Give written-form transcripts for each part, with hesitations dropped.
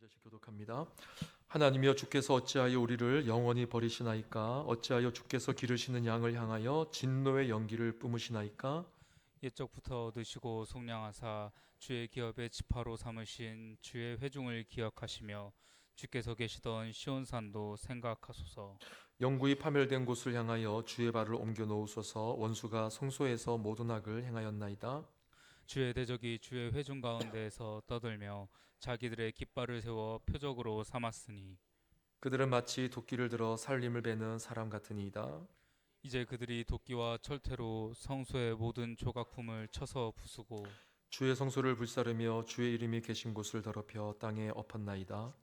다시 교독합니다. 하나님이여 주께서 어찌하여 우리를 영원히 버리시나이까? 어찌하여 주께서 기르시는 양을 향하여 진노의 연기를 뿜으시나이까? 옛적부터 얻으시고 속량하사 주의 기업의 지파로 삼으신 주의 회중을 기억하시며 주께서 계시던 시온산도 생각하소서. 영구히 파멸된 곳을 향하여 주의 발을 옮겨 놓으소서. 원수가 성소에서 모든 악을 행하였나이다. 주의 대적이 주의 회중 가운데에서 떠들며 자기들의 깃발을 세워 표적으로 삼았으니 그들은 마치 도끼를 들어 살림을 베는 사람 같으니이다. 이제 그들이 도끼와 철퇴로 성소의 모든 조각품을 쳐서 부수고 주의 성소를 불사르며 주의 이름이 계신 곳을 더럽혀 땅에 엎었나이다.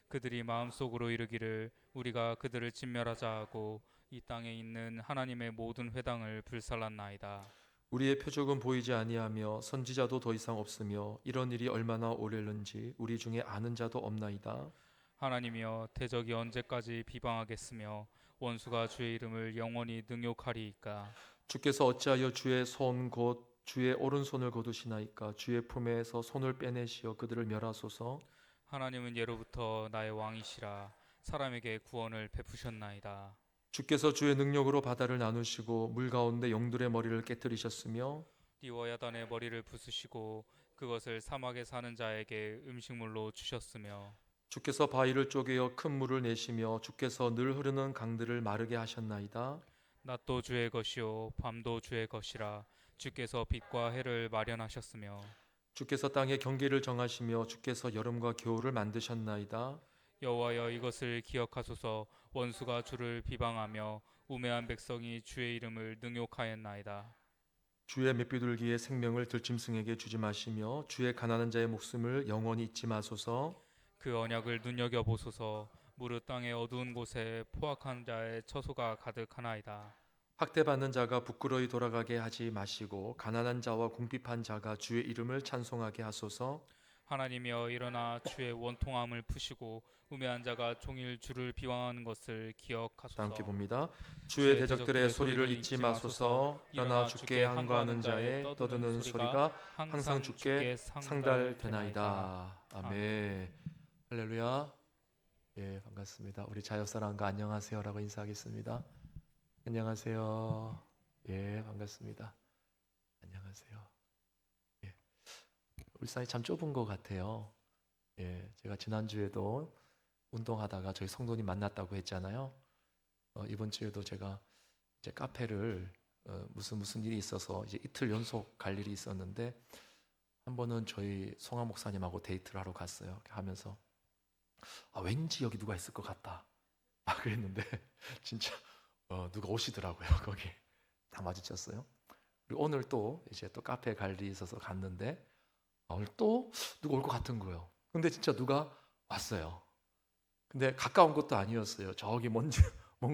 그들이 마음속으로 이르기를 우리가 그들을 진멸하자 하고 이 땅에 있는 하나님의 모든 회당을 불살랐나이다. 우리의 표적은 보이지 아니하며 선지자도 더 이상 없으며 이런 일이 얼마나 오래는지 우리 중에 아는 자도 없나이다. 하나님이여 대적이 언제까지 비방하겠으며 원수가 주의 이름을 영원히 능욕하리이까. 주께서 어찌하여 주의 손 곧 주의 오른손을 거두시나이까? 주의 품에서 손을 빼내시어 그들을 멸하소서. 하나님은 예로부터 나의 왕이시라. 사람에게 구원을 베푸셨나이다. 주께서 주의 능력으로 바다를 나누시고 물 가운데 용들의 머리를 깨뜨리셨으며 띠와 야단의 머리를 부수시고 그것을 사막에 사는 자에게 음식물로 주셨으며 주께서 바위를 쪼개어 큰 물을 내시며 주께서 늘 흐르는 강들을 마르게 하셨나이다. 낮도 주의 것이요 밤도 주의 것이라. 주께서 빛과 해를 마련하셨으며 주께서 땅의 경계를 정하시며 주께서 여름과 겨울을 만드셨나이다. 여호와여 이것을 기억하소서. 원수가 주를 비방하며 우매한 백성이 주의 이름을 능욕하였나이다. 주의 맷비둘기의 생명을 들짐승에게 주지 마시며 주의 가난한 자의 목숨을 영원히 잊지 마소서. 그 언약을 눈여겨보소서. 무릇 땅의 어두운 곳에 포악한 자의 처소가 가득하나이다. 학대받는 자가 부끄러이 돌아가게 하지 마시고 가난한 자와 궁핍한 자가 주의 이름을 찬송하게 하소서. 하나님이여 일어나 주의 원통함을 푸시고 우매한 자가 종일 주를 비방하는 것을 다 함께 기억하소서. 봅니다. 주의 주의 대적들의 대적들의 소리를 소리를 잊지 잊지 마소서. 마소서. 일어나 일어나 주께 주께 항거하는 항거하는 자의 자의 떠드는 떠드는 소리가 소리가 항상 항상 주께 주께 상달되나이다. 상달되나이다. 아멘. 아멘. 할렐루야. 예, 반갑습니다. 우리 자옆사람과 안녕하세요라고 인사하겠습니다. 안녕하세요. 예, 반갑습니다. 안녕하세요. 예, 우리 사이 참 좁은 것 같아요. 예, 제가 지난주에도 운동하다가 저희 성도님 만났다고 했잖아요. 이번 주에도 제가 이제 카페를 무슨 일이 있어서 이제 이틀 연속 갈 일이 있었는데 한 번은 저희 송하 목사님하고 데이트를 하러 갔어요. 이렇게 하면서 왠지 여기 누가 있을 것 같다. 그랬는데 진짜 누가 오시더라고요. 거기 다 마주쳤어요. 그리고 오늘 또 이제 또 카페에 갈 일이 있어서 갔는데 오늘 또 누가 올 것 같은 거예요. 근데 진짜 누가 왔어요. 근데 가까운 곳도 아니었어요. 저기 먼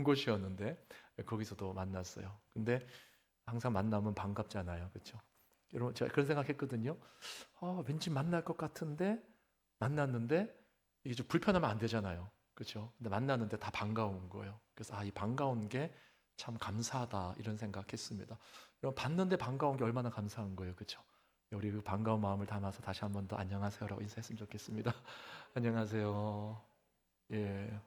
곳이었는데 거기서도 만났어요. 근데 항상 만나면 반갑잖아요. 그렇죠? 여러분 제가 그런 생각했거든요. 왠지 만날 것 같은데 만났는데 이게 좀 불편하면 안 되잖아요. 그렇죠? 근데 만났는데 다 반가운 거예요. 그래서 이 반가운 게 참 감사하다 이런 생각했습니다. 여러분 봤는데 반가운 게 얼마나 감사한 거예요. 그렇죠? 우리 그 반가운 마음을 담아서 다시 한 번 더 안녕하세요라고 인사했으면 좋겠습니다. 안녕하세요. 예.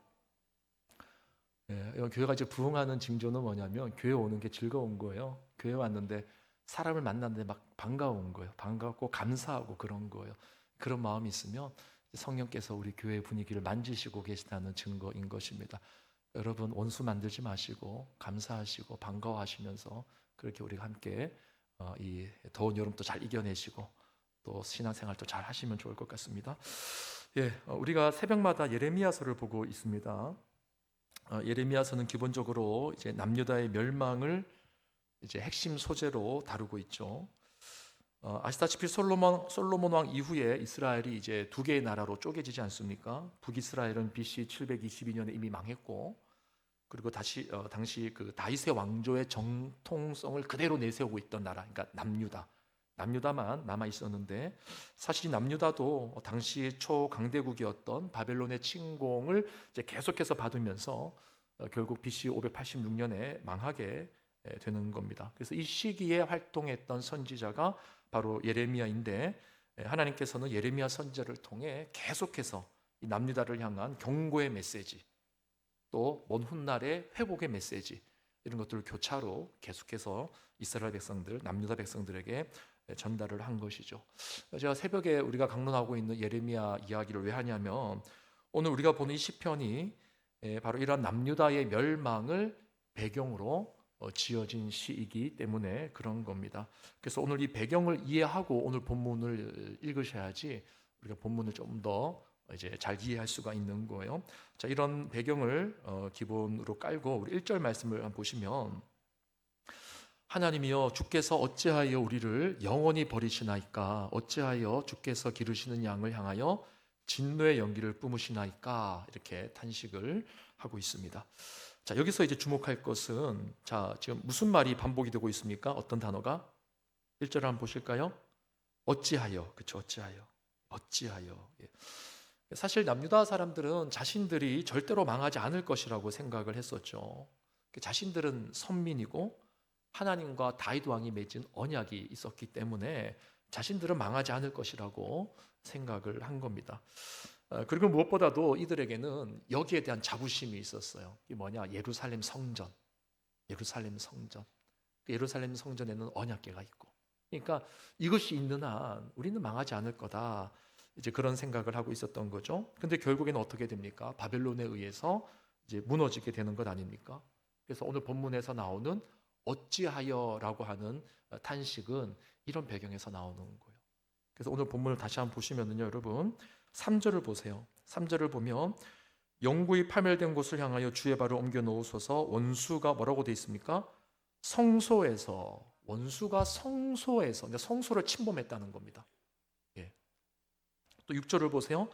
예, 교회가 이제 부흥하는 징조는 뭐냐면 교회 오는 게 즐거운 거예요. 교회 왔는데 사람을 만났는데 막 반가운 거예요. 반갑고 감사하고 그런 거예요. 그런 마음이 있으면 성령께서 우리 교회 분위기를 만지시고 계시다는 증거인 것입니다. 여러분 원수 만들지 마시고 감사하시고 반가워하시면서 그렇게 우리가 함께 이 더운 여름 또 잘 이겨내시고 또 신앙생활도 잘 하시면 좋을 것 같습니다. 예, 우리가 새벽마다 예레미야서를 보고 있습니다. 예레미야서는 기본적으로 이제 남유다의 멸망을 이제 핵심 소재로 다루고 있죠. 아시다시피 솔로몬 왕 이후에 이스라엘이 이제 두 개의 나라로 쪼개지지 않습니까? 북이스라엘은 BC 722년에 이미 망했고, 그리고 당시 그 다윗의 왕조의 정통성을 그대로 내세우고 있던 나라, 그러니까 남유다만 남아 있었는데, 사실 남유다도 당시 초강대국이었던 바벨론의 침공을 이제 계속해서 받으면서 결국 BC 586년에 망하게 되는 겁니다. 그래서 이 시기에 활동했던 선지자가 바로 예레미야인데, 하나님께서는 예레미야 선지자를 통해 계속해서 이 남유다를 향한 경고의 메시지, 또 먼 훗날의 회복의 메시지, 이런 것들을 교차로 계속해서 이스라엘 백성들, 남유다 백성들에게 전달을 한 것이죠. 제가 새벽에 우리가 강론하고 있는 예레미야 이야기를 왜 하냐면, 오늘 우리가 보는 이 시편이 바로 이런 남유다의 멸망을 배경으로 지어진 시이기 때문에 그런 겁니다. 그래서 오늘 이 배경을 이해하고 오늘 본문을 읽으셔야지 우리가 본문을 좀 더 이제 잘 이해할 수가 있는 거예요. 자, 이런 배경을 기본으로 깔고 우리 1절 말씀을 한번 보시면, 하나님이여 주께서 어찌하여 우리를 영원히 버리시나이까? 어찌하여 주께서 기르시는 양을 향하여 진노의 연기를 뿜으시나이까? 이렇게 탄식을 하고 있습니다. 자, 여기서 이제 주목할 것은, 자, 지금 무슨 말이 반복이 되고 있습니까? 어떤 단어가? 1절 한번 보실까요? 어찌하여, 그렇죠? 어찌하여. 예. 사실 남유다 사람들은 자신들이 절대로 망하지 않을 것이라고 생각을 했었죠. 자신들은 선민이고 하나님과 다윗 왕이 맺은 언약이 있었기 때문에 자신들은 망하지 않을 것이라고 생각을 한 겁니다. 그리고 무엇보다도 이들에게는 여기에 대한 자부심이 있었어요. 이게 뭐냐? 예루살렘 성전. 예루살렘 성전에는 언약궤가 있고, 그러니까 이것이 있는 한 우리는 망하지 않을 거다, 이제 그런 생각을 하고 있었던 거죠. 근데 결국에는 어떻게 됩니까? 바벨론에 의해서 이제 무너지게 되는 것 아닙니까? 그래서 오늘 본문에서 나오는 어찌하여라고 하는 탄식은 이런 배경에서 나오는 거예요. 그래서 오늘 본문을 다시 한번 보시면은요, 여러분 3절을 보세요. 3절을 보면 영구히 파멸된 곳을 향하여 주의 발을 옮겨 놓으소서. 원수가 뭐라고 돼 있습니까? 성소에서, 원수가 성소에서, 성소를 침범했다는 겁니다. 예. 또 6절을 보세요.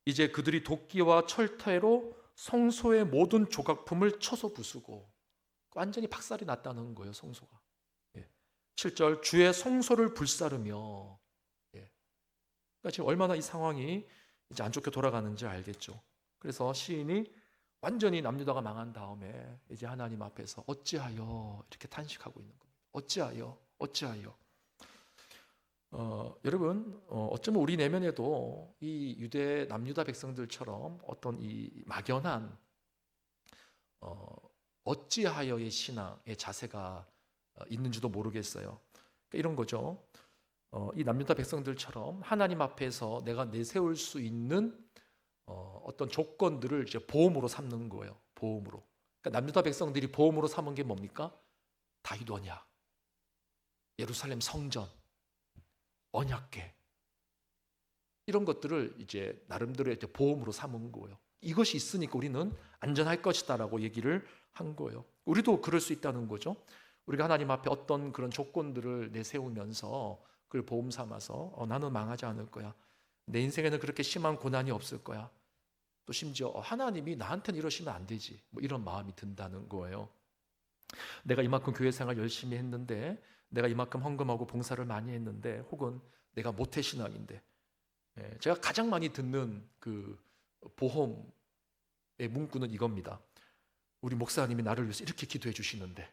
이제 그들이 도끼와 철퇴로 성소의 모든 조각품을 쳐서 부수고, 완전히 박살이 났다는 거예요, 성소가. 예. 7절 주의 성소를 불사르며. 예. 그러니까 지금 얼마나 이 상황이 이제 안 좋게 돌아가는지 알겠죠. 그래서 시인이 완전히 남유다가 망한 다음에 이제 하나님 앞에서 어찌하여 이렇게 탄식하고 있는 겁니다. 어찌하여. 여러분, 어쩌면 우리 내면에도 이 유대 남유다 백성들처럼 어떤 이 막연한 어찌하여의 신앙의 자세가 있는지도 모르겠어요. 그러니까 이런 거죠. 이 남유다 백성들처럼 하나님 앞에서 내가 내세울 수 있는 어떤 조건들을 이제 보험으로 삼는 거예요. 보험으로. 그러니까 남유다 백성들이 보험으로 삼은 게 뭡니까? 다윗 언약, 예루살렘 성전, 언약궤, 이런 것들을 이제 나름대로 이제 보험으로 삼은 거예요. 이것이 있으니까 우리는 안전할 것이다라고 얘기를 한 거예요. 우리도 그럴 수 있다는 거죠. 우리가 하나님 앞에 어떤 그런 조건들을 내세우면서 그걸 보험 삼아서 나는 망하지 않을 거야, 내 인생에는 그렇게 심한 고난이 없을 거야, 또 심지어 하나님이 나한테는 이러시면 안 되지, 뭐 이런 마음이 든다는 거예요. 내가 이만큼 교회 생활 열심히 했는데, 내가 이만큼 헌금하고 봉사를 많이 했는데, 혹은 내가 모태신앙인데, 제가 가장 많이 듣는 그 보험의 문구는 이겁니다. 우리 목사님이 나를 위해서 이렇게 기도해 주시는데.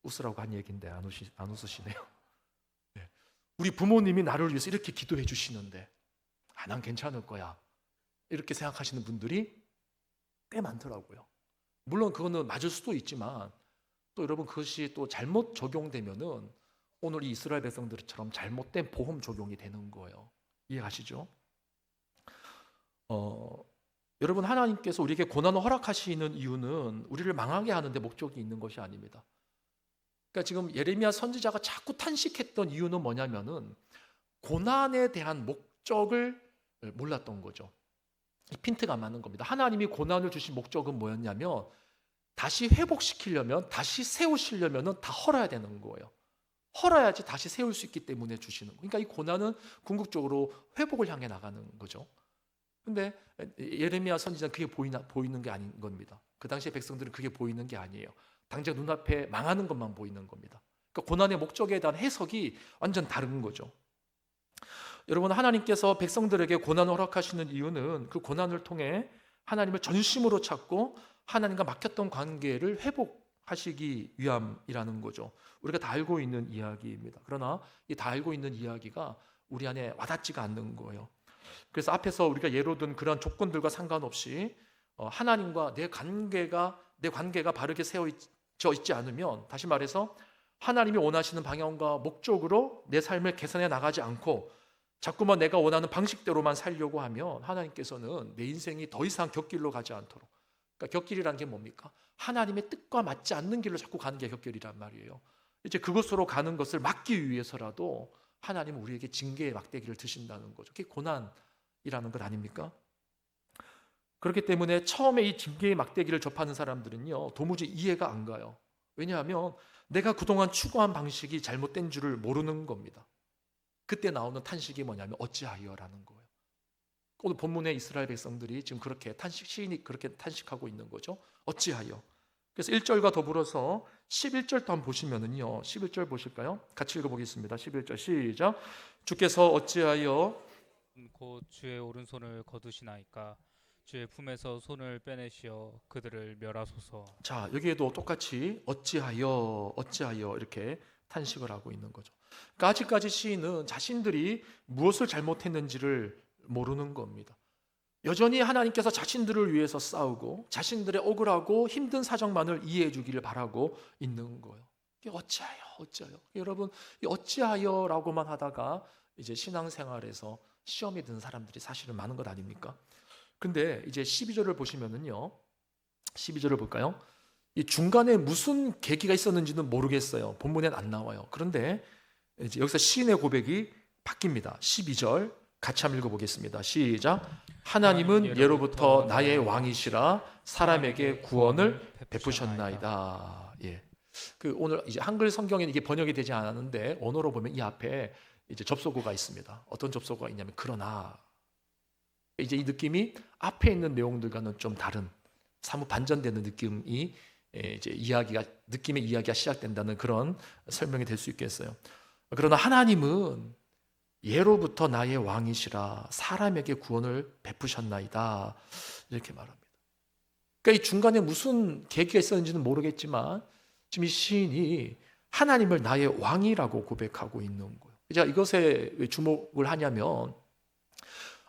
웃으라고 한 얘기인데 안 웃으시네요. 우리 부모님이 나를 위해서 이렇게 기도해 주시는데 난 괜찮을 거야, 이렇게 생각하시는 분들이 꽤 많더라고요. 물론 그거는 맞을 수도 있지만, 또 여러분 그것이 또 잘못 적용되면은 오늘 이 이스라엘 백성들처럼 잘못된 보험 적용이 되는 거예요. 이해가시죠? 여러분, 하나님께서 우리에게 고난을 허락하시는 이유는 우리를 망하게 하는데 목적이 있는 것이 아닙니다. 그러니까 지금 예레미야 선지자가 자꾸 탄식했던 이유는 뭐냐면은 고난에 대한 목적을 몰랐던 거죠. 이 핀트가 맞는 겁니다. 하나님이 고난을 주신 목적은 뭐였냐면, 다시 회복시키려면, 다시 세우시려면 다 헐어야 되는 거예요. 헐어야지 다시 세울 수 있기 때문에 주시는 거예요. 그러니까 이 고난은 궁극적으로 회복을 향해 나가는 거죠. 근데 예레미야 선지자는 그게 보이는 게 아닌 겁니다. 그 당시에 백성들은 그게 보이는 게 아니에요. 당장 눈앞에 망하는 것만 보이는 겁니다. 그러니까 고난의 목적에 대한 해석이 완전 다른 거죠. 여러분, 하나님께서 백성들에게 고난을 허락하시는 이유는 그 고난을 통해 하나님을 전심으로 찾고 하나님과 막혔던 관계를 회복하시기 위함이라는 거죠. 우리가 다 알고 있는 이야기입니다. 그러나 이 다 알고 있는 이야기가 우리 안에 와닿지가 않는 거예요. 그래서 앞에서 우리가 예로 든 그런 조건들과 상관없이 하나님과 내 관계가 바르게 세워져 있지 않으면, 다시 말해서 하나님이 원하시는 방향과 목적으로 내 삶을 개선해 나가지 않고 자꾸만 내가 원하는 방식대로만 살려고 하면 하나님께서는 내 인생이 더 이상 곁길로 가지 않도록, 그러니까 곁길이란 게 뭡니까? 하나님의 뜻과 맞지 않는 길로 자꾸 가는 게 곁길이란 말이에요. 이제 그것으로 가는 것을 막기 위해서라도 하나님은 우리에게 징계의 막대기를 드신다는 거죠. 그게 고난이라는 것 아닙니까? 그렇기 때문에 처음에 이 징계의 막대기를 접하는 사람들은요, 도무지 이해가 안 가요. 왜냐하면 내가 그동안 추구한 방식이 잘못된 줄을 모르는 겁니다. 그때 나오는 탄식이 뭐냐면 어찌하여라는 거예요. 오늘 본문의 이스라엘 백성들이 지금 그렇게 시인이 그렇게 탄식하고 있는 거죠. 어찌하여. 그래서 1절과 더불어서 11절도 한번 보시면은요, 11절 보실까요? 같이 읽어보겠습니다. 11절 시작. 주께서 어찌하여 곧 주의 오른손을 거두시나이까 주의 품에서 손을 빼내시어 그들을 멸하소서. 자, 여기에도 똑같이 어찌하여 이렇게 탄식을 하고 있는 거죠. 그러니까 아직까지 시인은 자신들이 무엇을 잘못했는지를 모르는 겁니다. 여전히 하나님께서 자신들을 위해서 싸우고 자신들의 억울하고 힘든 사정만을 이해해 주기를 바라고 있는 거예요. 어찌하여. 여러분, 이 어찌하여라고만 하다가 이제 신앙생활에서 시험이 든 사람들이 사실은 많은 것 아닙니까? 근데 이제 12절을 보시면은요, 12절을 볼까요? 이 중간에 무슨 계기가 있었는지는 모르겠어요. 본문엔 안 나와요. 그런데 이제 여기서 시인의 고백이 바뀝니다. 12절 같이 한번 읽어보겠습니다. 시작. 하나님은 예로부터 나의 왕이시라 사람에게 구원을 베푸셨나이다. 예. 그 오늘 이제 한글 성경에는 이게 번역이 되지 않았는데 언어로 보면 이 앞에 이제 접속어가 있습니다. 어떤 접속어가 있냐면 그러나. 이제 이 느낌이 앞에 있는 내용들과는 좀 다른, 사뭇 반전되는 느낌이 이제 느낌의 이야기가 시작된다는 그런 설명이 될 수 있겠어요. 그러나 하나님은 예로부터 나의 왕이시라 사람에게 구원을 베푸셨나이다, 이렇게 말합니다. 그러니까 이 중간에 무슨 계기가 있었는지는 모르겠지만 지금 이 시인이 하나님을 나의 왕이라고 고백하고 있는 거예요. 제가 이것에 왜 주목을 하냐면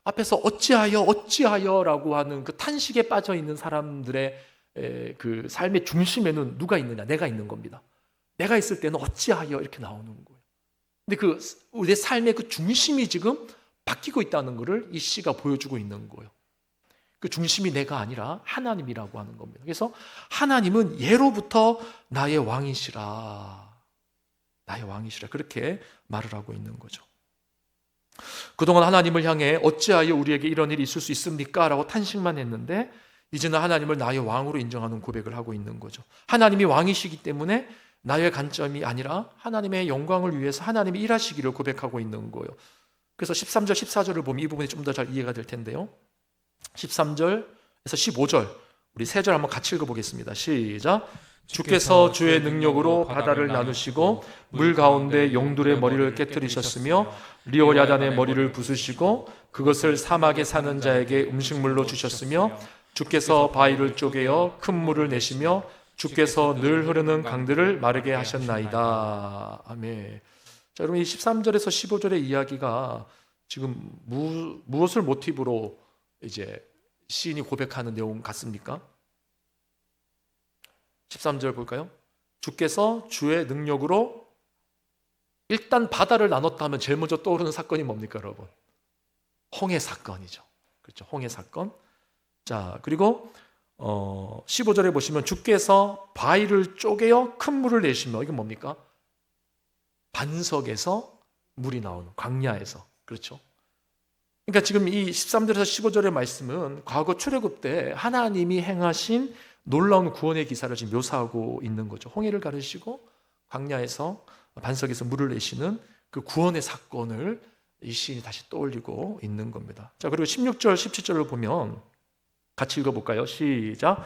앞에서 어찌하여라고 하는 그 탄식에 빠져 있는 사람들의 그 삶의 중심에는 누가 있느냐? 내가 있는 겁니다. 내가 있을 때는 어찌하여 이렇게 나오는 거예요. 근데 그 우리의 삶의 그 중심이 지금 바뀌고 있다는 것을 이 시가 보여주고 있는 거예요. 그 중심이 내가 아니라 하나님이라고 하는 겁니다. 그래서 하나님은 예로부터 나의 왕이시라 그렇게 말을 하고 있는 거죠. 그동안 하나님을 향해 어찌하여 우리에게 이런 일이 있을 수 있습니까? 라고 탄식만 했는데 이제는 하나님을 나의 왕으로 인정하는 고백을 하고 있는 거죠. 하나님이 왕이시기 때문에 나의 관점이 아니라 하나님의 영광을 위해서 하나님이 일하시기를 고백하고 있는 거예요. 그래서 13절, 14절을 보면 이 부분이 좀 더 잘 이해가 될 텐데요. 13절에서 15절 우리 세 절 한번 같이 읽어보겠습니다. 시작. 주께서 주의 능력으로 바다를 나누시고 물 가운데 용들의 머리를 깨뜨리셨으며 리오야단의 머리를 부수시고 그것을 사막에 사는 자에게 음식물로 주셨으며 주께서 바위를 쪼개어 큰 물을 내시며 주께서 늘 흐르는 강들을 마르게 하셨나이다. 아멘. 자, 여러분 이 13절에서 15절의 이야기가 지금 무엇을 모티브로 이제 시인이 고백하는 내용 같습니까? 13절 볼까요? 주께서 주의 능력으로 일단 바다를 나눴다 하면 제일 먼저 떠오르는 사건이 뭡니까, 여러분? 홍해 사건이죠. 그렇죠. 홍해 사건. 자, 그리고 15절에 보시면 주께서 바위를 쪼개어 큰 물을 내시며, 이건 뭡니까? 반석에서 물이 나오는, 광야에서. 그렇죠. 그러니까 지금 이 13절에서 15절의 말씀은 과거 출애굽 때 하나님이 행하신 놀라운 구원의 기사를 지금 묘사하고 있는 거죠. 홍해를 가르시고 광야에서 반석에서 물을 내시는 그 구원의 사건을 이 시인이 다시 떠올리고 있는 겁니다. 자, 그리고 16절, 17절을 보면 같이 읽어볼까요? 시작.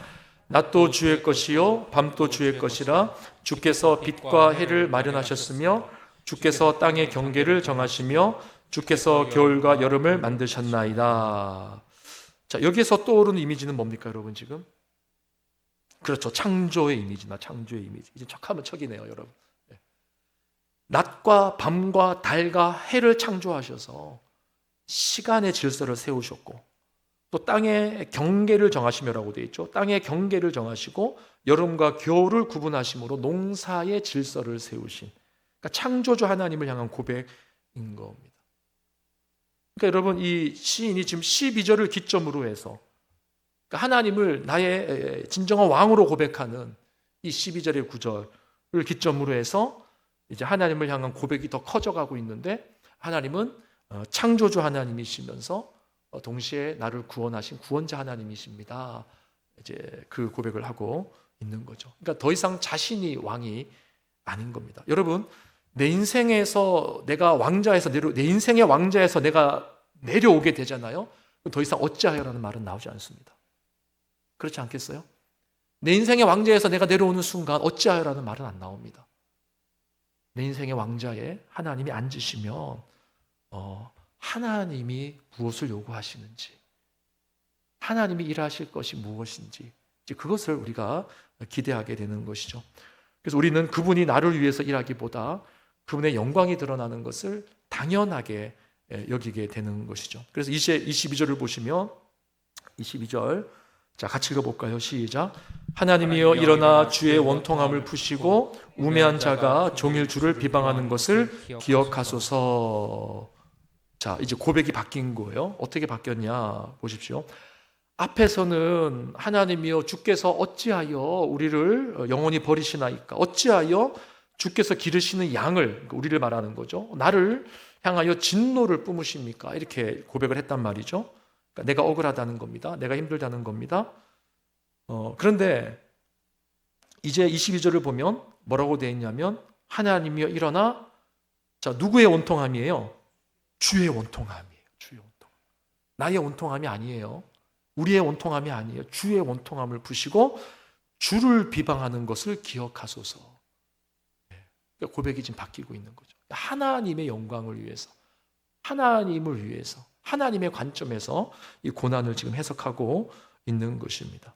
낮도 주의 것이요 밤도 주의 것이라 주께서 빛과 해를 마련하셨으며 주께서 땅의 경계를 정하시며 주께서 겨울과 여름을 만드셨나이다. 자, 여기에서 떠오르는 이미지는 뭡니까, 여러분? 지금 그렇죠. 창조의 이미지나 창조의 이미지. 이제 척하면 척이네요, 여러분. 낮과 밤과 달과 해를 창조하셔서 시간의 질서를 세우셨고 또 땅의 경계를 정하시며라고 되어 있죠. 땅의 경계를 정하시고 여름과 겨울을 구분하심으로 농사의 질서를 세우신, 그러니까 창조주 하나님을 향한 고백인 겁니다. 그러니까 여러분, 이 시인이 지금 12절을 기점으로 해서 그러니까 하나님을 나의 진정한 왕으로 고백하는 이 12절의 구절을 기점으로 해서 이제 하나님을 향한 고백이 더 커져가고 있는데, 하나님은 창조주 하나님이시면서 동시에 나를 구원하신 구원자 하나님이십니다. 이제 그 고백을 하고 있는 거죠. 그러니까 더 이상 자신이 왕이 아닌 겁니다. 여러분, 내 인생에서 내가 왕자에서 내 인생의 왕자에서 내가 내려오게 되잖아요. 더 이상 어찌하여라는 말은 나오지 않습니다. 그렇지 않겠어요? 내 인생의 왕자에서 내가 내려오는 순간 어찌하여라는 말은 안 나옵니다. 내 인생의 왕자에 하나님이 앉으시면 하나님이 무엇을 요구하시는지, 하나님이 일하실 것이 무엇인지, 이제 그것을 우리가 기대하게 되는 것이죠. 그래서 우리는 그분이 나를 위해서 일하기보다 그분의 영광이 드러나는 것을 당연하게 여기게 되는 것이죠. 그래서 22절을 보시면 22절, 자 같이 읽어볼까요? 시작. 하나님이여 일어나 주의 원통함을 푸시고 우매한 자가 종일 주를 비방하는 것을 기억하소서. 자, 이제 고백이 바뀐 거예요. 어떻게 바뀌었냐 보십시오. 앞에서는 하나님이여 주께서 어찌하여 우리를 영원히 버리시나이까, 어찌하여 주께서 기르시는 양을, 우리를 말하는 거죠, 나를 향하여 진노를 뿜으십니까, 이렇게 고백을 했단 말이죠. 그러니까 내가 억울하다는 겁니다. 내가 힘들다는 겁니다. 그런데 이제 22절을 보면 뭐라고 되어 있냐면 하나님이여 일어나, 자 누구의 원통함이에요? 주의 원통함이에요. 주의 원통함. 나의 원통함이 아니에요. 우리의 원통함이 아니에요. 주의 원통함을 부시고 주를 비방하는 것을 기억하소서. 그러니까 고백이 지금 바뀌고 있는 거죠. 하나님의 영광을 위해서, 하나님을 위해서, 하나님의 관점에서 이 고난을 지금 해석하고 있는 것입니다.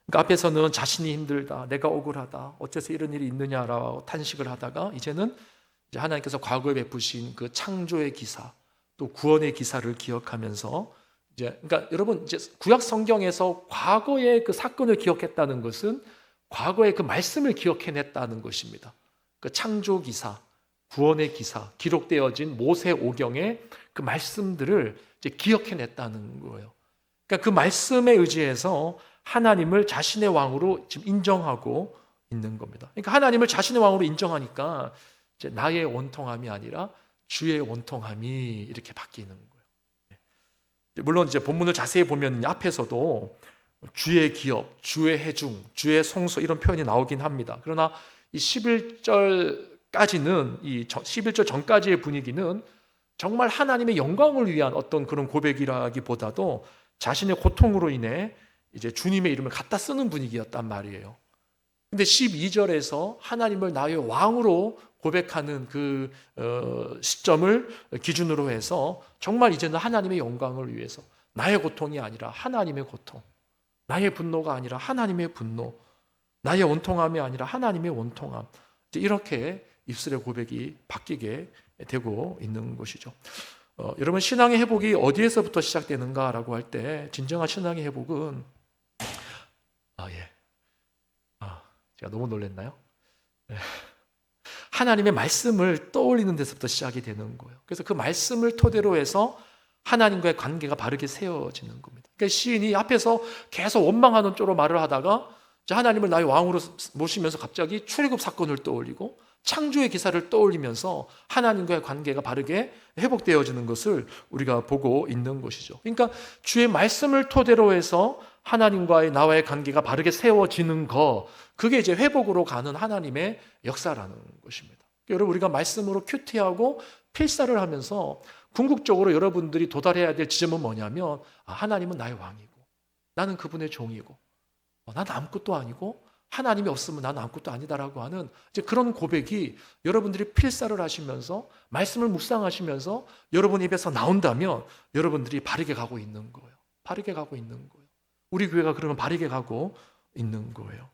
그러니까 앞에서는 자신이 힘들다, 내가 억울하다, 어째서 이런 일이 있느냐라고 탄식을 하다가 이제는 이제 하나님께서 과거에 베푸신 그 창조의 기사, 또 구원의 기사를 기억하면서 이제, 그러니까 여러분, 이제 구약 성경에서 과거의 그 사건을 기억했다는 것은 과거의 그 말씀을 기억해냈다는 것입니다. 그 창조 기사, 구원의 기사, 기록되어진 모세 오경의 그 말씀들을 이제 기억해냈다는 거예요. 그러니까 그 말씀에 의지해서 하나님을 자신의 왕으로 지금 인정하고 있는 겁니다. 그러니까 하나님을 자신의 왕으로 인정하니까 이제 나의 원통함이 아니라 주의 원통함이 이렇게 바뀌는 거예요. 물론 이제 본문을 자세히 보면 앞에서도 주의 기업, 주의 해중, 주의 성소 이런 표현이 나오긴 합니다. 그러나 이 11절까지는, 이 11절 전까지의 분위기는 정말 하나님의 영광을 위한 어떤 그런 고백이라기보다도 자신의 고통으로 인해 이제 주님의 이름을 갖다 쓰는 분위기였단 말이에요. 근데 12절에서 하나님을 나의 왕으로 고백하는 그 시점을 기준으로 해서 정말 이제는 하나님의 영광을 위해서, 나의 고통이 아니라 하나님의 고통, 나의 분노가 아니라 하나님의 분노, 나의 원통함이 아니라 하나님의 원통함, 이렇게 입술의 고백이 바뀌게 되고 있는 것이죠. 여러분, 신앙의 회복이 어디에서부터 시작되는가라고 할 때 진정한 신앙의 회복은 제가 너무 놀랐나요? 하나님의 말씀을 떠올리는 데서부터 시작이 되는 거예요. 그래서 그 말씀을 토대로 해서 하나님과의 관계가 바르게 세워지는 겁니다. 그러니까 시인이 앞에서 계속 원망하는 쪽으로 말을 하다가 하나님을 나의 왕으로 모시면서 갑자기 출애굽 사건을 떠올리고 창조의 기사를 떠올리면서 하나님과의 관계가 바르게 회복되어지는 것을 우리가 보고 있는 것이죠. 그러니까 주의 말씀을 토대로 해서 하나님과의 나와의 관계가 바르게 세워지는 것, 그게 이제 회복으로 가는 하나님의 역사라는 것입니다. 여러분, 우리가 말씀으로 큐티하고 필사를 하면서 궁극적으로 여러분들이 도달해야 될 지점은 뭐냐면, 하나님은 나의 왕이고 나는 그분의 종이고 난 아무것도 아니고 하나님이 없으면 나는 아무것도 아니다라고 하는 이제 그런 고백이 여러분들이 필사를 하시면서 말씀을 묵상하시면서 여러분 입에서 나온다면 여러분들이 바르게 가고 있는 거예요. 바르게 가고 있는 거예요. 우리 교회가 그러면 바르게 가고 있는 거예요.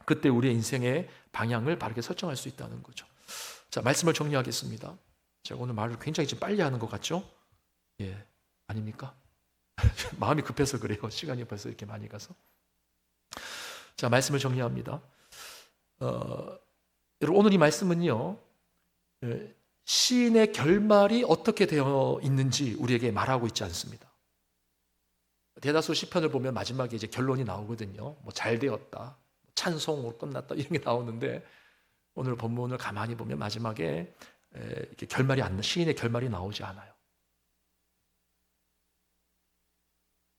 그때 우리의 인생의 방향을 바르게 설정할 수 있다는 거죠. 자, 말씀을 정리하겠습니다. 제가 오늘 말을 굉장히 지금 빨리 하는 것 같죠? 예, 아닙니까? 마음이 급해서 그래요. 시간이 벌써 이렇게 많이 가서. 자, 말씀을 정리합니다. 여러분, 오늘 이 말씀은요, 시인의 결말이 어떻게 되어 있는지 우리에게 말하고 있지 않습니다. 대다수 시편을 보면 마지막에 이제 결론이 나오거든요. 뭐 잘 되었다, 찬송으로 끝났다 이런 게 나오는데, 오늘 본문을 가만히 보면 마지막에 이렇게 시인의 결말이 나오지 않아요.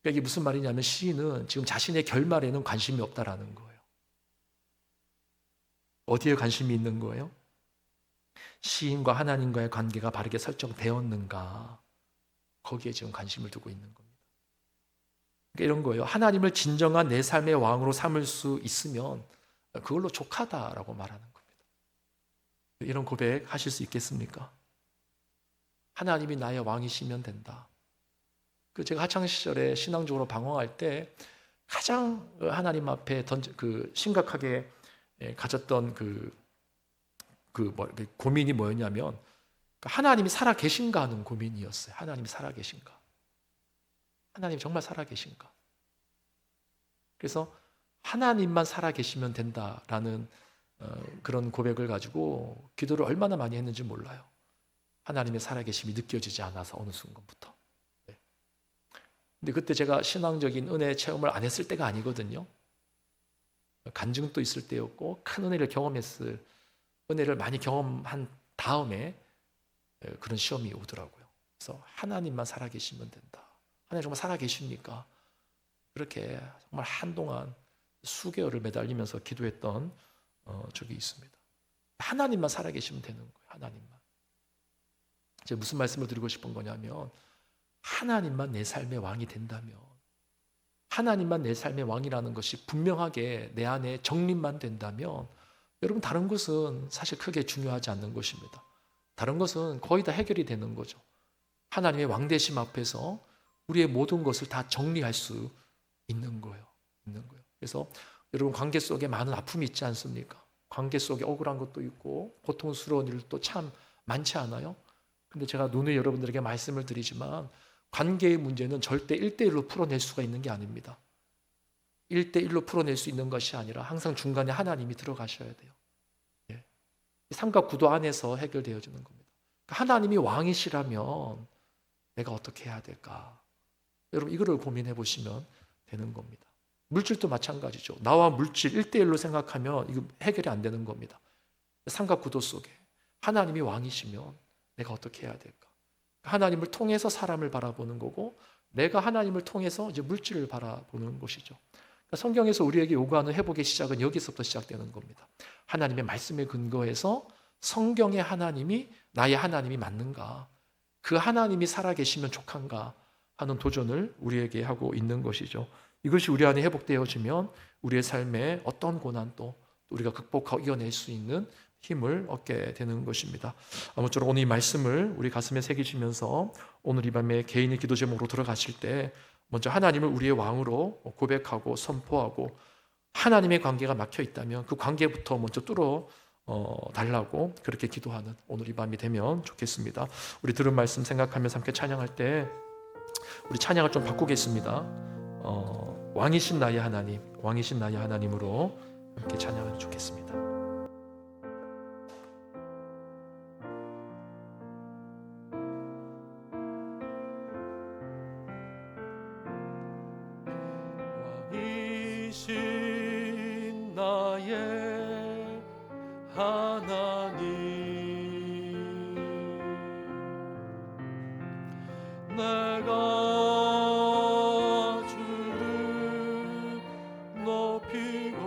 그러니까 이게 무슨 말이냐면 시인은 지금 자신의 결말에는 관심이 없다라는 거예요. 어디에 관심이 있는 거예요? 시인과 하나님과의 관계가 바르게 설정되었는가, 거기에 지금 관심을 두고 있는 겁니다. 그러니까 이런 거예요. 하나님을 진정한 내 삶의 왕으로 삼을 수 있으면 그걸로 족하다라고 말하는 겁니다. 이런 고백 하실 수 있겠습니까? 하나님이 나의 왕이시면 된다. 제가 학창시절에 신앙적으로 방황할 때 가장 하나님 앞에 심각하게 가졌던 고민이 뭐였냐면, 하나님이 살아 계신가 하는 고민이었어요. 하나님이 살아 계신가? 하나님 정말 살아 계신가? 그래서 하나님만 살아 계시면 된다라는 그런 고백을 가지고 기도를 얼마나 많이 했는지 몰라요. 하나님의 살아계심이 느껴지지 않아서 어느 순간부터. 근데 그때 제가 신앙적인 은혜 체험을 안 했을 때가 아니거든요. 간증도 있을 때였고 큰 은혜를 많이 경험한 다음에 그런 시험이 오더라고요. 그래서 하나님만 살아계시면 된다. 하나님 정말 살아계십니까? 그렇게 정말 한동안 수개월을 매달리면서 기도했던 적이 있습니다. 하나님만 살아계시면 되는 거예요. 하나님만. 제가 무슨 말씀을 드리고 싶은 거냐면, 하나님만 내 삶의 왕이 된다면, 하나님만 내 삶의 왕이라는 것이 분명하게 내 안에 정립만 된다면, 여러분 다른 것은 사실 크게 중요하지 않는 것입니다. 다른 것은 거의 다 해결이 되는 거죠. 하나님의 왕되심 앞에서 우리의 모든 것을 다 정리할 수 있는 거예요. 그래서 여러분 관계 속에 많은 아픔이 있지 않습니까? 관계 속에 억울한 것도 있고 고통스러운 일도 참 많지 않아요? 근데 제가 누누이 여러분들에게 말씀을 드리지만, 관계의 문제는 절대 1대1로 풀어낼 수가 있는 게 아닙니다. 1대1로 풀어낼 수 있는 것이 아니라 항상 중간에 하나님이 들어가셔야 돼요. 삼각구도 안에서 해결되어지는 겁니다. 하나님이 왕이시라면 내가 어떻게 해야 될까? 여러분 이거를 고민해 보시면 되는 겁니다. 물질도 마찬가지죠. 나와 물질 1대1로 생각하면 이거 해결이 안 되는 겁니다. 삼각구도 속에 하나님이 왕이시면 내가 어떻게 해야 될까? 하나님을 통해서 사람을 바라보는 거고, 내가 하나님을 통해서 이제 물질을 바라보는 것이죠. 그러니까 성경에서 우리에게 요구하는 회복의 시작은 여기서부터 시작되는 겁니다. 하나님의 말씀에 근거해서 성경의 하나님이 나의 하나님이 맞는가, 그 하나님이 살아계시면 족한가 하는 도전을 우리에게 하고 있는 것이죠. 이것이 우리 안에 회복되어지면 우리의 삶에 어떤 고난도 우리가 극복하고 이겨낼 수 있는 힘을 얻게 되는 것입니다. 아무쪼록 오늘 이 말씀을 우리 가슴에 새기시면서 오늘 이 밤에 개인의 기도 제목으로 들어가실 때 먼저 하나님을 우리의 왕으로 고백하고 선포하고, 하나님의 관계가 막혀 있다면 그 관계부터 먼저 뚫어 달라고 그렇게 기도하는 오늘 이 밤이 되면 좋겠습니다. 우리 들은 말씀 생각하면서 함께 찬양할 때 우리 찬양을 좀 바꾸겠습니다. 왕이신 나의 하나님, 왕이신 나의 하나님으로 함께 찬양하면 좋겠습니다. 왕이신 나의 하나님, 내가 주를 높이고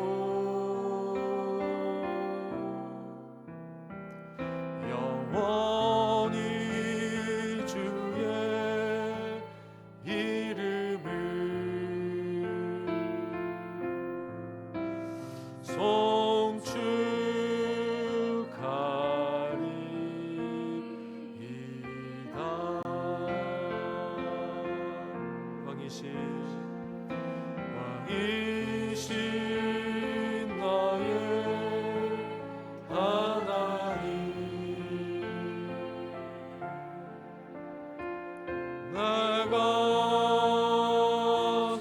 영원히 주의 이름을 송축하리이다. 왕이신 나의 하나님, 내가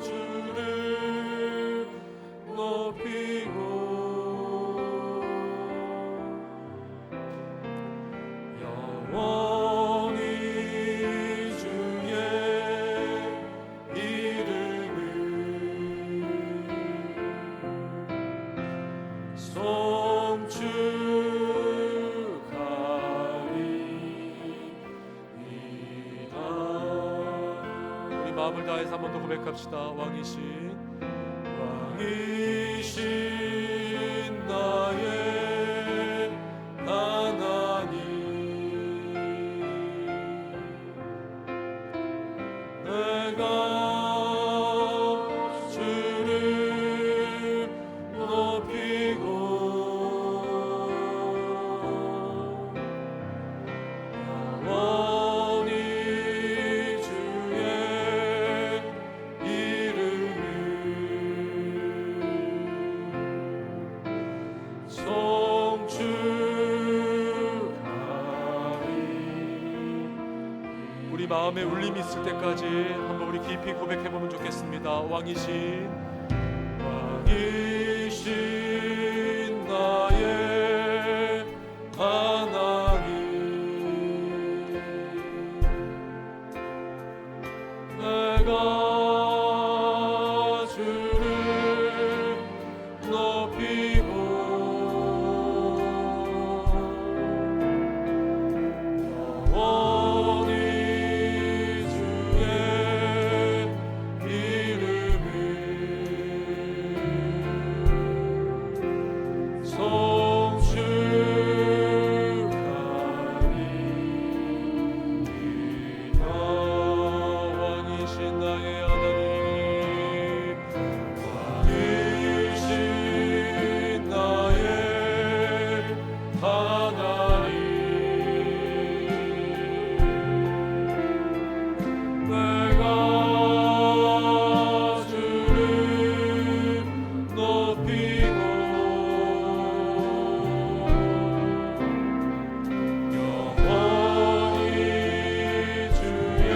주를 높이고 영원히 주의 이름을 송축하리이다. 우리 마음을 다해서 한 번 더 고백합시다. 왕이신 나의 하나님, 내가 주를 높이고 영원히 주의 이름을 송축하리. 우리 마음에 울림이 있을 때까지 한번 우리 깊이 고백해보면 좋겠습니다. 왕이신 나의 하나님, 내가 주를 높이고 영원히 주의 이름을 송축하리이다. 왕이신 나의 하나님, 왕이신 나의 하나님, 내가 주를 높이고 영원히 주의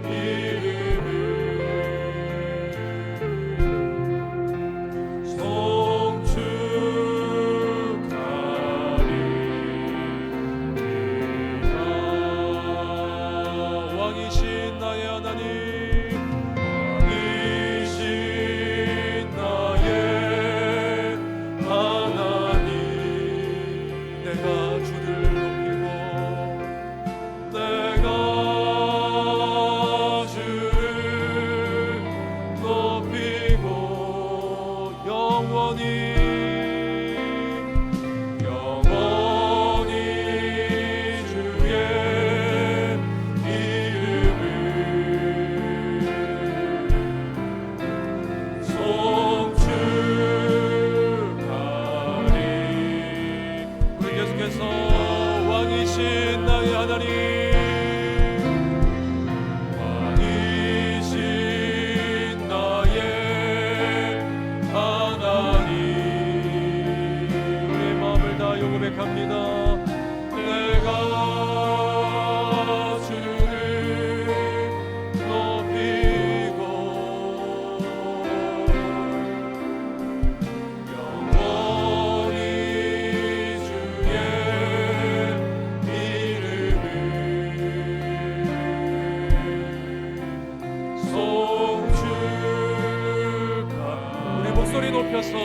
이름을 송축하리이다. 왕이신 나의 하나님, 왕이신 나의 하나님, 내가 주를 높이고 내가 주를 높이고 영원히 주의 이름을 송축하리. 우리 계속해서 왕이신 나의 하나님, 왕이신 나의 하나님, 우리의 마음을 다하여 고백합니다. 내가 주를 높이고 영원히 주의 이름을 송축하리. 우리 목소리 높여서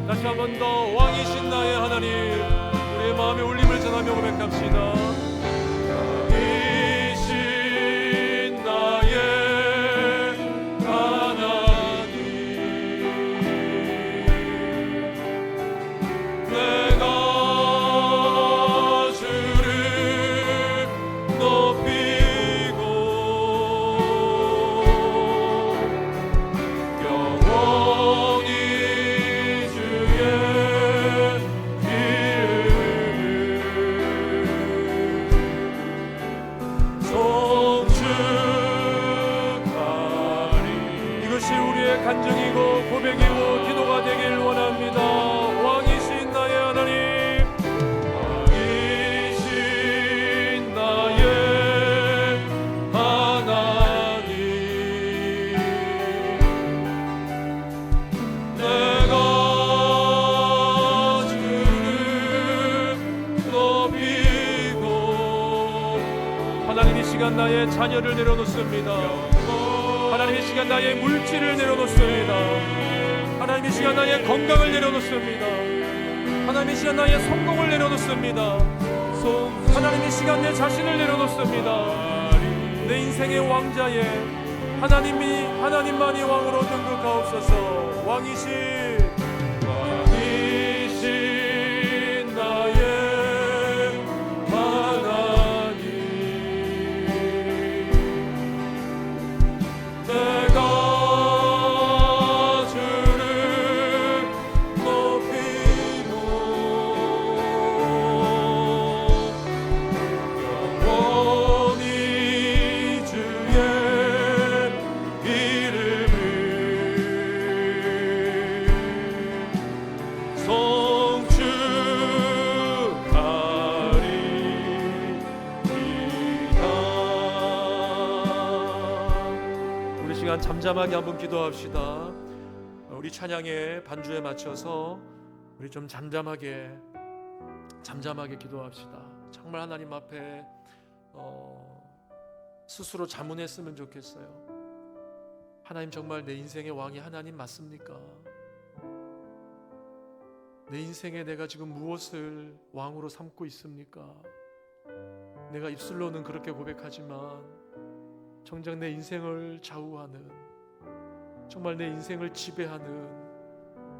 다시 한 번 더 왕이신 나의 하나님, 우리의 마음의 울림을 전하며 고백합시다. 왕이신 나의 하나님, 내가 주를 높이고 영원히 주의 송축하리. 이것이 우리의 간증이고 고백이고 기도가 되길 원합니다. 왕이신 나의 하나님, 왕이신 나의 하나님, 시간 나의 자녀를 내려놓습니다. 하나님 이 시간 나의 물질을 내려놓습니다. 하나님 이 시간 나의 건강을 내려놓습니다. 하나님 이 시간 나의 성공을 내려놓습니다. 하나님 이 시간 내 자신을 내려놓습니다. 내 인생의 왕자에 하나님만이 왕으로 등극하옵소서. 왕이신 나의 하나님, 내가 주를 높이고 영원히 주의 이름을 우리 시간 잠잠하게 한번 기도합시다. 우리 찬양의 반주에 맞춰서 우리 좀 잠잠하게 기도합시다. 정말 하나님 앞에 스스로 자문했으면 좋겠어요. 하나님, 정말 내 인생의 왕이 하나님 맞습니까? 내 인생에 내가 지금 무엇을 왕으로 삼고 있습니까? 내가 입술로는 그렇게 고백하지만 정작 내 인생을 좌우하는, 정말 내 인생을 지배하는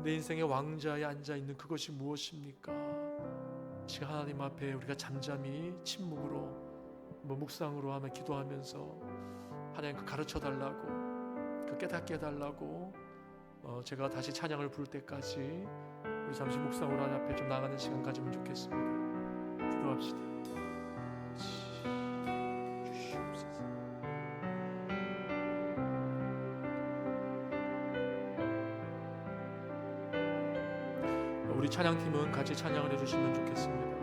내 인생의 왕자에 앉아있는 그것이 무엇입니까? 지금 하나님 앞에 우리가 잠잠히 침묵으로 묵상으로 하며 기도하면서 하나님 그 가르쳐달라고, 그 깨닫게 해달라고, 제가 다시 찬양을 부를 때까지 우리 잠시 묵상으로 하나님 앞에 좀 나가는 시간 가지면 좋겠습니다. 기도합시다. 우리 찬양팀은 같이 찬양을 해주시면 좋겠습니다.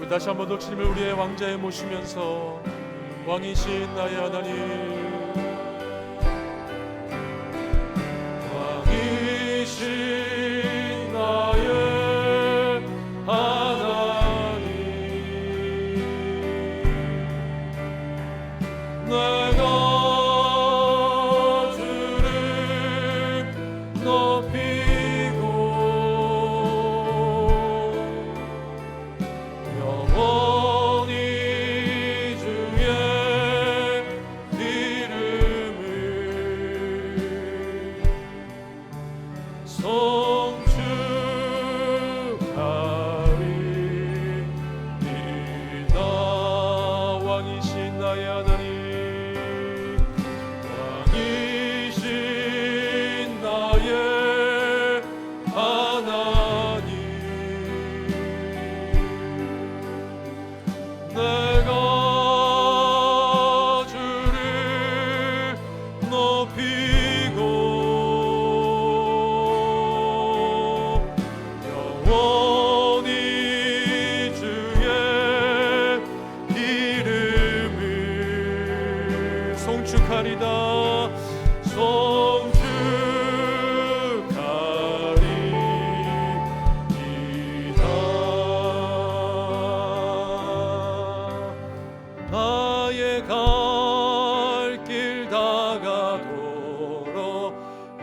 다시 한번 더 주님을 우리의 왕자에 모시면서 왕이신 나의 하나님, 왕이신 나의 하나님, 내가 주를 높이고 영원히 주의 이름을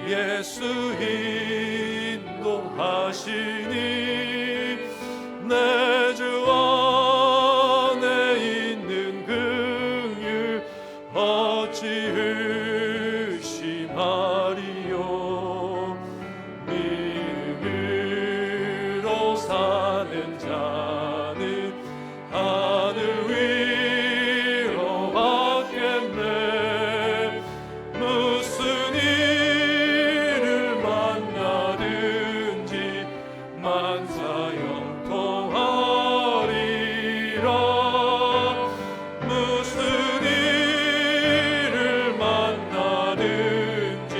예수 인도하시니 내 주 안에 있는 긍휼 어찌 의심하리요. 믿음으로 사는 자는 하늘 위로 받겠네. 무슨 일을 만나든지 만사형통하리라. 무슨 일을 만나든지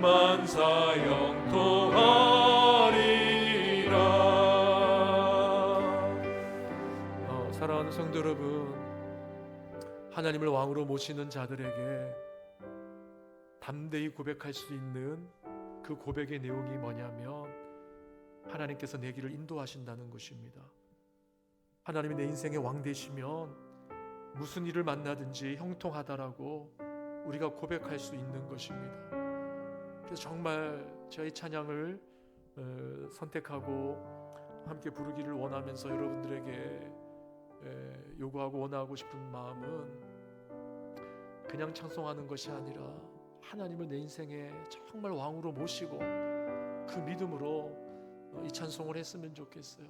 만사형통하리라. 사랑하는 성도 여러분, 하나님을 왕으로 모시는 자들에게 담대히 고백할 수 있는 그 고백의 내용이 뭐냐면 하나님께서 내 길을 인도하신다는 것입니다. 하나님이 내 인생의 왕 되시면 무슨 일을 만나든지 형통하다라고 우리가 고백할 수 있는 것입니다. 그래서 정말 저희 찬양을 선택하고 함께 부르기를 원하면서 여러분들에게 요구하고 원하고 싶은 마음은 그냥 찬송하는 것이 아니라 하나님을 내 인생에 정말 왕으로 모시고 그 믿음으로 이 찬송을 했으면 좋겠어요.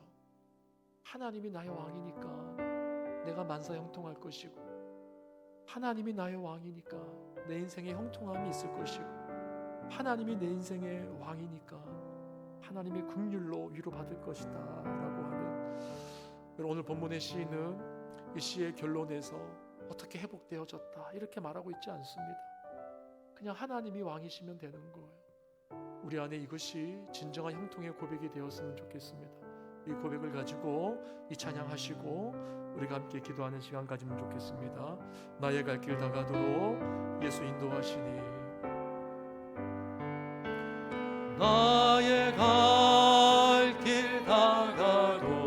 하나님이 나의 왕이니까 내가 만사 형통할 것이고, 하나님이 나의 왕이니까 내 인생에 형통함이 있을 것이고, 하나님이 내 인생의 왕이니까 하나님의 긍휼로 위로받을 것이다 라고 하는, 오늘 본문의 시인은 이 시의 결론에서 어떻게 회복되어졌다 이렇게 말하고 있지 않습니다. 그냥 하나님이 왕이시면 되는 거예요. 우리 안에 이것이 진정한 형통의 고백이 되었으면 좋겠습니다. 이 고백을 가지고 이 찬양하시고 우리가 함께 기도하는 시간 가지면 좋겠습니다. 나의 갈 길 다가도록 예수 인도하시니, 나의 갈 길 다가도록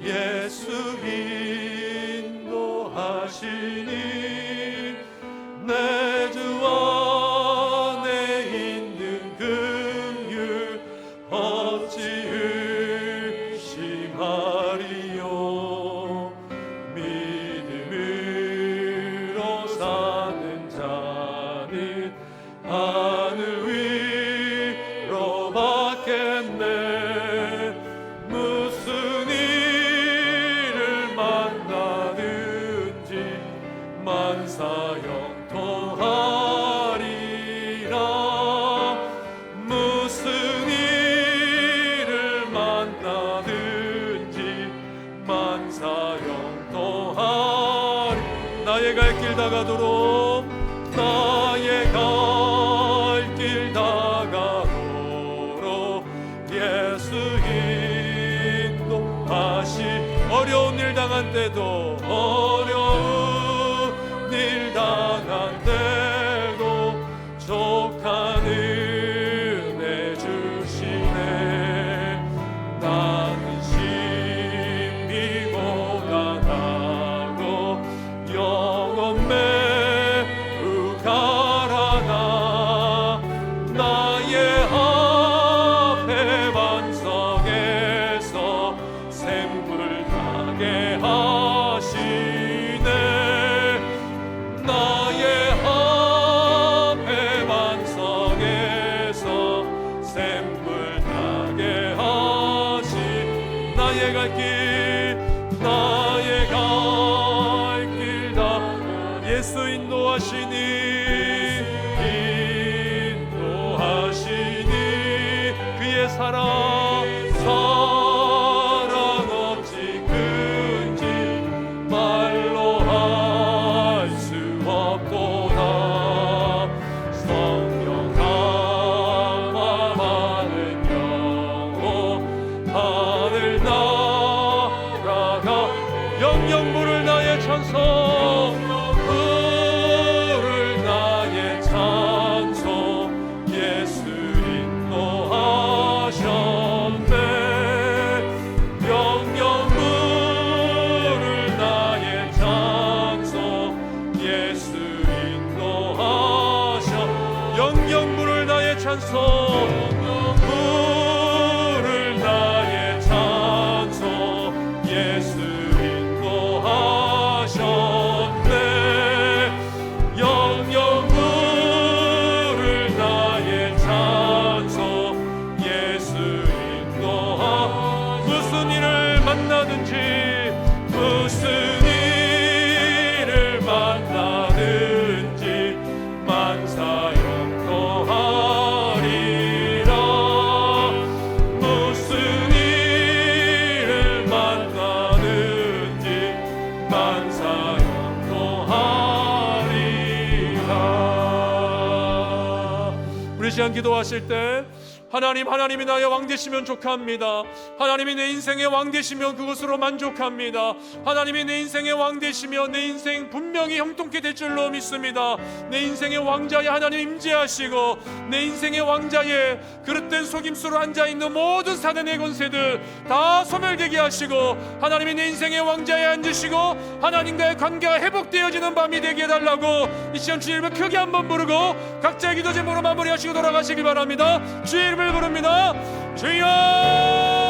예수 인도하시니 내 주 안에 있는 긍휼 어찌 의심하리요. 믿음으로 사는 자는 하늘 위로 받겠네. 무슨 일을 만나든지 만사형통하리라. 무슨 일을 만나든지 만사형통하리. 나의 갈 길 다가도록, 나의 갈 길 다가도록 예수 인도하시. 어려운 일 당한 때도, 어려운 일 당한 때도 족한 은혜 주시네. 나는 신비 고단하고 영혼 매우 가라나. 나의 앞에 반석에서 샘물 나게 하시. 찬송 부를 나의 찬송 예수 인도하셨네 영영 부를 나의 찬송 예수 인도하 무슨 일을 만나든지 무슨 일을 만나든지 만사 영토하리라 무슨 일을 만나든지 만사 영토하리라. 우리 시간 기도하실 때 하나님이 나의 왕 되시면 족합니다. 하나님이 내 인생의 왕 되시면 그것으로 만족합니다. 하나님이 내 인생의 왕 되시면 내 인생 분명히 형통케 될 줄로 믿습니다. 내 인생의 왕자에 하나님 임재하시고 내 인생의 왕자에 그릇된 속임수로 앉아있는 모든 사단의 권세들 다 소멸되게 하시고 하나님이 내 인생의 왕자에 앉으시고 하나님과의 관계가 회복되어지는 밤이 되게 해달라고 이 시간 주의 이름을 크게 한번 부르고 각자의 기도 제목으로 마무리하시고 돌아가시기 바랍니다. 주의 이름을 부릅니다. 주여